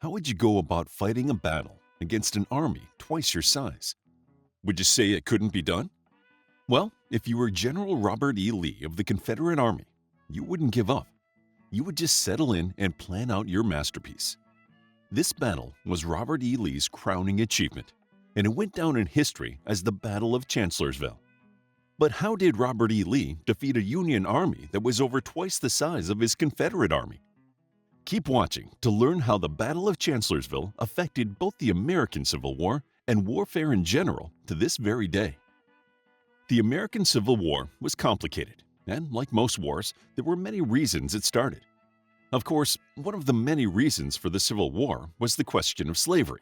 How would you go about fighting a battle against an army twice your size? Would you say it couldn't be done? Well, if you were General Robert E. Lee of the Confederate Army, you wouldn't give up. You would just settle in and plan out your masterpiece. This battle was Robert E. Lee's crowning achievement, and it went down in history as the Battle of Chancellorsville. But how did Robert E. Lee defeat a Union army that was over twice the size of his Confederate army? Keep watching to learn how the Battle of Chancellorsville affected both the American Civil War and warfare in general to this very day. The American Civil War was complicated, and like most wars, there were many reasons it started. Of course, one of the many reasons for the Civil War was the question of slavery.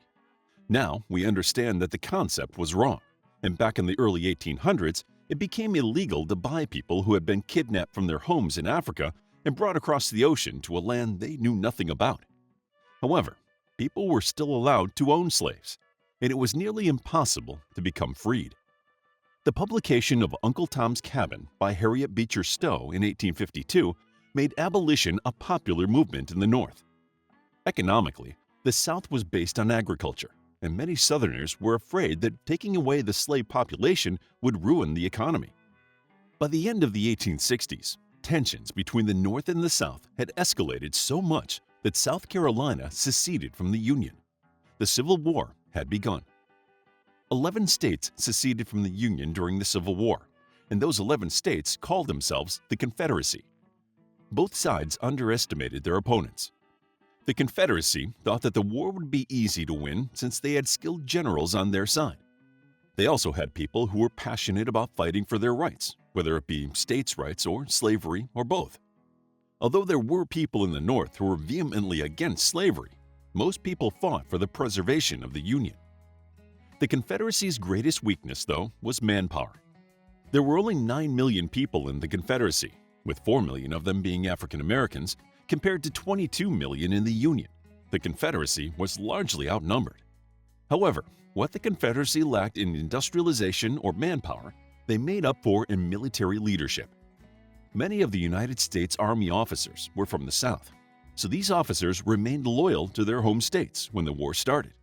Now we understand that the concept was wrong, and back in the early 1800s, it became illegal to buy people who had been kidnapped from their homes in Africa and brought across the ocean to a land they knew nothing about. However, people were still allowed to own slaves, and it was nearly impossible to become freed. The publication of Uncle Tom's Cabin by Harriet Beecher Stowe in 1852 made abolition a popular movement in the North. Economically, the South was based on agriculture, and many Southerners were afraid that taking away the slave population would ruin the economy. By the end of the 1860s, tensions between the North and the South had escalated so much that South Carolina seceded from the Union. The Civil War had begun. 11 states seceded from the Union during the Civil War, and those 11 states called themselves the Confederacy. Both sides underestimated their opponents. The Confederacy thought that the war would be easy to win since they had skilled generals on their side. They also had people who were passionate about fighting for their rights, whether it be states' rights or slavery or both. Although there were people in the North who were vehemently against slavery, most people fought for the preservation of the Union. The Confederacy's greatest weakness, though, was manpower. There were only 9 million people in the Confederacy, with 4 million of them being African Americans, compared to 22 million in the Union. The Confederacy was largely outnumbered. However, what the Confederacy lacked in industrialization or manpower, they made up for in military leadership. Many of the United States Army officers were from the South, so these officers remained loyal to their home states when the war started.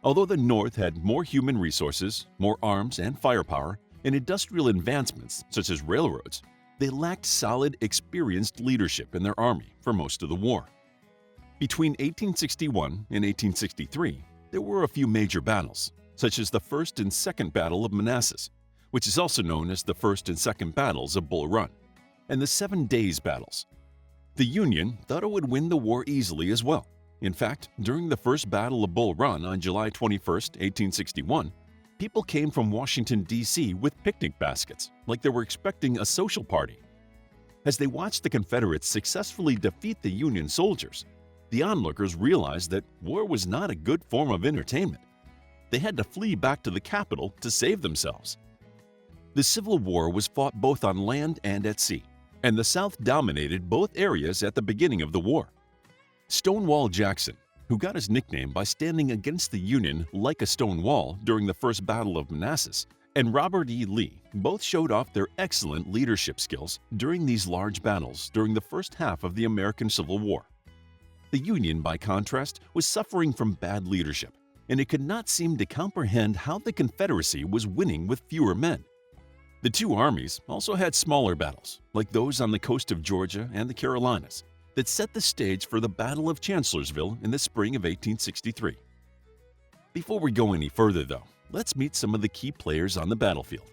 Although the North had more human resources, more arms and firepower, and industrial advancements such as railroads, they lacked solid, experienced leadership in their army for most of the war. Between 1861 and 1863, there were a few major battles, such as the First and Second Battle of Manassas, which is also known as the First and Second Battles of Bull Run, and the 7 Days Battles. The Union thought it would win the war easily as well. In fact, during the First Battle of Bull Run on July 21, 1861, people came from Washington, D.C. with picnic baskets, like they were expecting a social party. As they watched the Confederates successfully defeat the Union soldiers, the onlookers realized that war was not a good form of entertainment. They had to flee back to the capital to save themselves. The Civil War was fought both on land and at sea, and the South dominated both areas at the beginning of the war. Stonewall Jackson, who got his nickname by standing against the Union like a stone wall during the First Battle of Manassas, and Robert E. Lee both showed off their excellent leadership skills during these large battles during the first half of the American Civil War. The Union, by contrast, was suffering from bad leadership, and it could not seem to comprehend how the Confederacy was winning with fewer men. The two armies also had smaller battles, like those on the coast of Georgia and the Carolinas, that set the stage for the Battle of Chancellorsville in the spring of 1863. Before we go any further, though, let's meet some of the key players on the battlefield.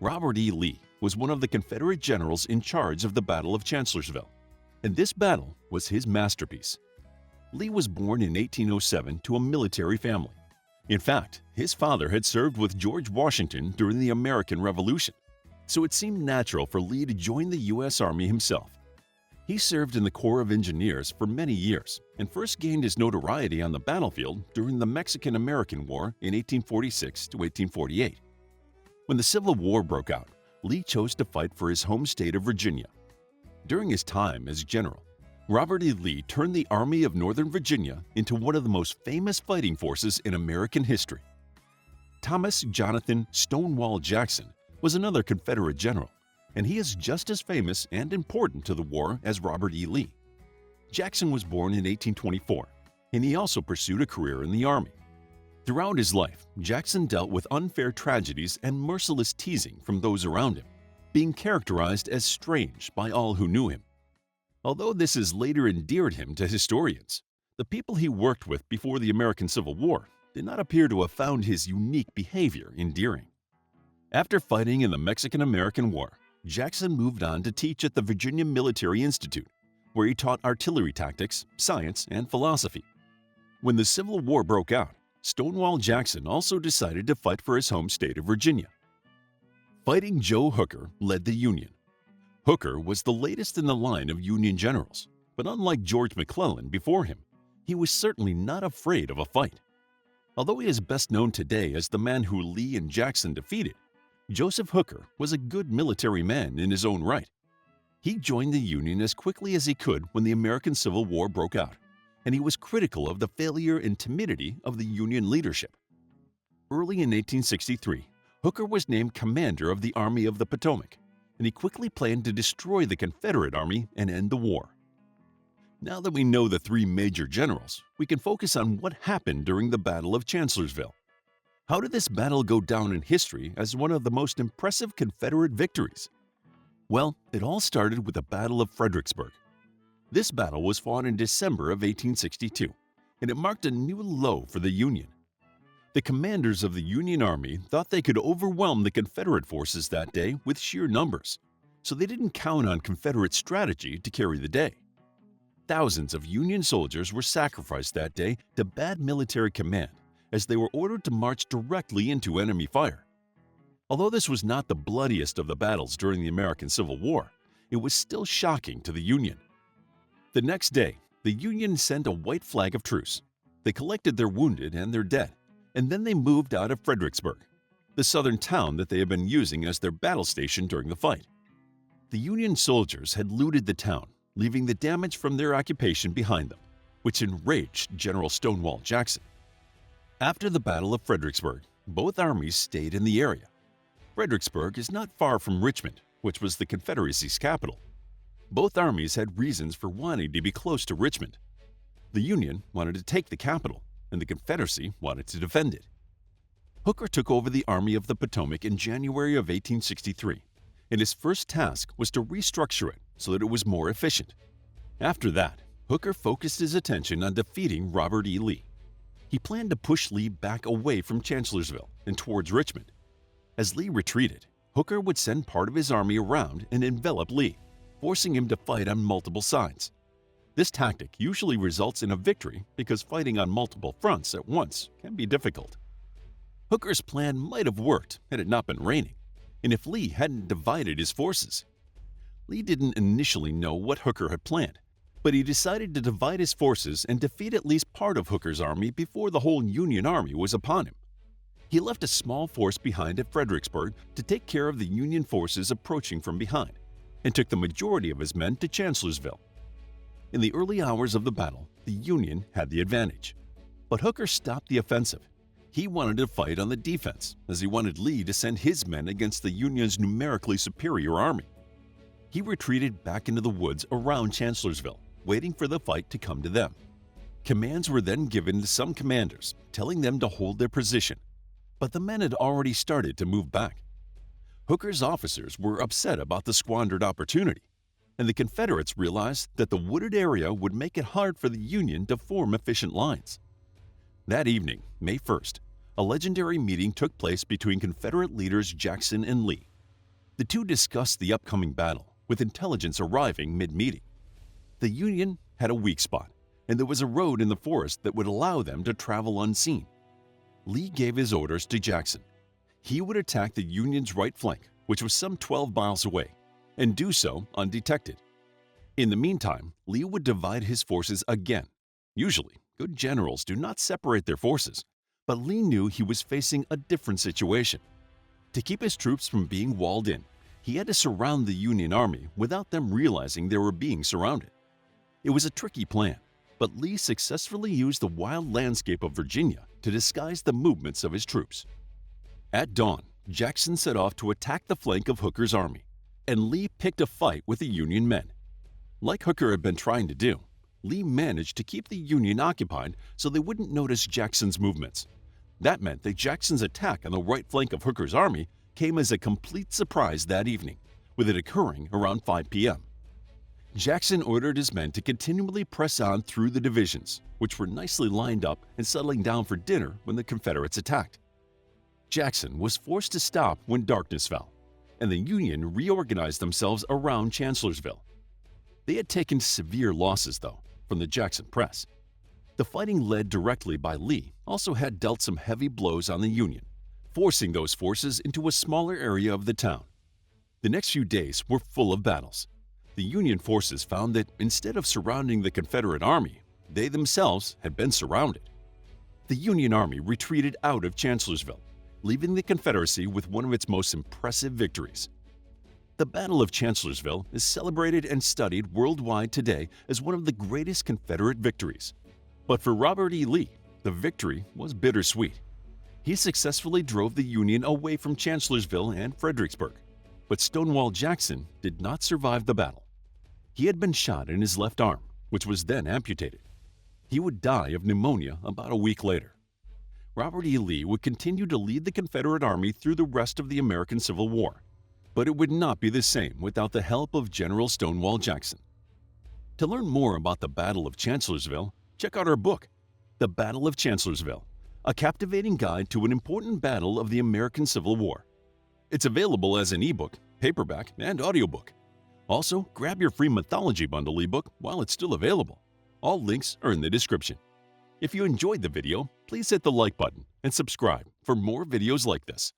Robert E. Lee was one of the Confederate generals in charge of the Battle of Chancellorsville, and this battle was his masterpiece. Lee was born in 1807 to a military family. In fact, his father had served with George Washington during the American Revolution, so it seemed natural for Lee to join the U.S. Army himself. He served in the Corps of Engineers for many years and first gained his notoriety on the battlefield during the Mexican-American War in 1846 to 1848. When the Civil War broke out, Lee chose to fight for his home state of Virginia. During his time as general, Robert E. Lee turned the Army of Northern Virginia into one of the most famous fighting forces in American history. Thomas Jonathan Stonewall Jackson was another Confederate general, and he is just as famous and important to the war as Robert E. Lee. Jackson was born in 1824, and he also pursued a career in the Army. Throughout his life, Jackson dealt with unfair tragedies and merciless teasing from those around him, being characterized as strange by all who knew him. Although this has later endeared him to historians, the people he worked with before the American Civil War did not appear to have found his unique behavior endearing. After fighting in the Mexican-American War, Jackson moved on to teach at the Virginia Military Institute, where he taught artillery tactics, science, and philosophy. When the Civil War broke out, Stonewall Jackson also decided to fight for his home state of Virginia. Fighting Joe Hooker led the Union. Hooker was the latest in the line of Union generals, but unlike George McClellan before him, he was certainly not afraid of a fight. Although he is best known today as the man who Lee and Jackson defeated, Joseph Hooker was a good military man in his own right. He joined the Union as quickly as he could when the American Civil War broke out, and he was critical of the failure and timidity of the Union leadership. Early in 1863, Hooker was named commander of the Army of the Potomac, and he quickly planned to destroy the Confederate Army and end the war. Now that we know the three major generals, we can focus on what happened during the Battle of Chancellorsville. How did this battle go down in history as one of the most impressive Confederate victories? Well, it all started with the Battle of Fredericksburg. This battle was fought in December of 1862, and it marked a new low for the Union. The commanders of the Union Army thought they could overwhelm the Confederate forces that day with sheer numbers, so they didn't count on Confederate strategy to carry the day. Thousands of Union soldiers were sacrificed that day to bad military command as they were ordered to march directly into enemy fire. Although this was not the bloodiest of the battles during the American Civil War, it was still shocking to the Union. The next day, the Union sent a white flag of truce. They collected their wounded and their dead, and then they moved out of Fredericksburg, the southern town that they had been using as their battle station during the fight. The Union soldiers had looted the town, leaving the damage from their occupation behind them, which enraged General Stonewall Jackson. After the Battle of Fredericksburg, both armies stayed in the area. Fredericksburg is not far from Richmond, which was the Confederacy's capital. Both armies had reasons for wanting to be close to Richmond. The Union wanted to take the capital, and the Confederacy wanted to defend it. Hooker took over the Army of the Potomac in January of 1863, and his first task was to restructure it so that it was more efficient. After that, Hooker focused his attention on defeating Robert E. Lee. He planned to push Lee back away from Chancellorsville and towards Richmond. As Lee retreated, Hooker would send part of his army around and envelop Lee, forcing him to fight on multiple sides. This tactic usually results in a victory because fighting on multiple fronts at once can be difficult. Hooker's plan might have worked had it not been raining, and if Lee hadn't divided his forces. Lee didn't initially know what Hooker had planned, but he decided to divide his forces and defeat at least part of Hooker's army before the whole Union Army was upon him. He left a small force behind at Fredericksburg to take care of the Union forces approaching from behind, and took the majority of his men to Chancellorsville. In the early hours of the battle, the Union had the advantage, but Hooker stopped the offensive. He wanted to fight on the defense, as he wanted Lee to send his men against the Union's numerically superior army. He retreated back into the woods around Chancellorsville, waiting for the fight to come to them. Commands were then given to some commanders, telling them to hold their position, but the men had already started to move back. Hooker's officers were upset about the squandered opportunity, and the Confederates realized that the wooded area would make it hard for the Union to form efficient lines. That evening, May 1st, a legendary meeting took place between Confederate leaders Jackson and Lee. The two discussed the upcoming battle, with intelligence arriving mid-meeting. The Union had a weak spot, and there was a road in the forest that would allow them to travel unseen. Lee gave his orders to Jackson. He would attack the Union's right flank, which was some 12 miles away, and do so undetected. In the meantime, Lee would divide his forces again. Usually, good generals do not separate their forces, but Lee knew he was facing a different situation. To keep his troops from being walled in, he had to surround the Union Army without them realizing they were being surrounded. It was a tricky plan, but Lee successfully used the wild landscape of Virginia to disguise the movements of his troops. At dawn, Jackson set off to attack the flank of Hooker's army, and Lee picked a fight with the Union men. Like Hooker had been trying to do, Lee managed to keep the Union occupied so they wouldn't notice Jackson's movements. That meant that Jackson's attack on the right flank of Hooker's army came as a complete surprise that evening, with it occurring around 5 p.m. Jackson ordered his men to continually press on through the divisions, which were nicely lined up and settling down for dinner when the Confederates attacked. Jackson was forced to stop when darkness fell, and the Union reorganized themselves around Chancellorsville. They had taken severe losses, though, from the Jackson press. The fighting led directly by Lee also had dealt some heavy blows on the Union, forcing those forces into a smaller area of the town. The next few days were full of battles. The Union forces found that instead of surrounding the Confederate army, they themselves had been surrounded. The Union army retreated out of Chancellorsville, leaving the Confederacy with one of its most impressive victories. The Battle of Chancellorsville is celebrated and studied worldwide today as one of the greatest Confederate victories. But for Robert E. Lee, the victory was bittersweet. He successfully drove the Union away from Chancellorsville and Fredericksburg, but Stonewall Jackson did not survive the battle. He had been shot in his left arm, which was then amputated. He would die of pneumonia about a week later. Robert E. Lee would continue to lead the Confederate Army through the rest of the American Civil War, but it would not be the same without the help of General Stonewall Jackson. To learn more about the Battle of Chancellorsville, check out our book, The Battle of Chancellorsville, a captivating guide to an important battle of the American Civil War. It's available as an ebook, paperback, and audiobook. Also, grab your free mythology bundle ebook while it's still available. All links are in the description. If you enjoyed the video, please hit the like button and subscribe for more videos like this.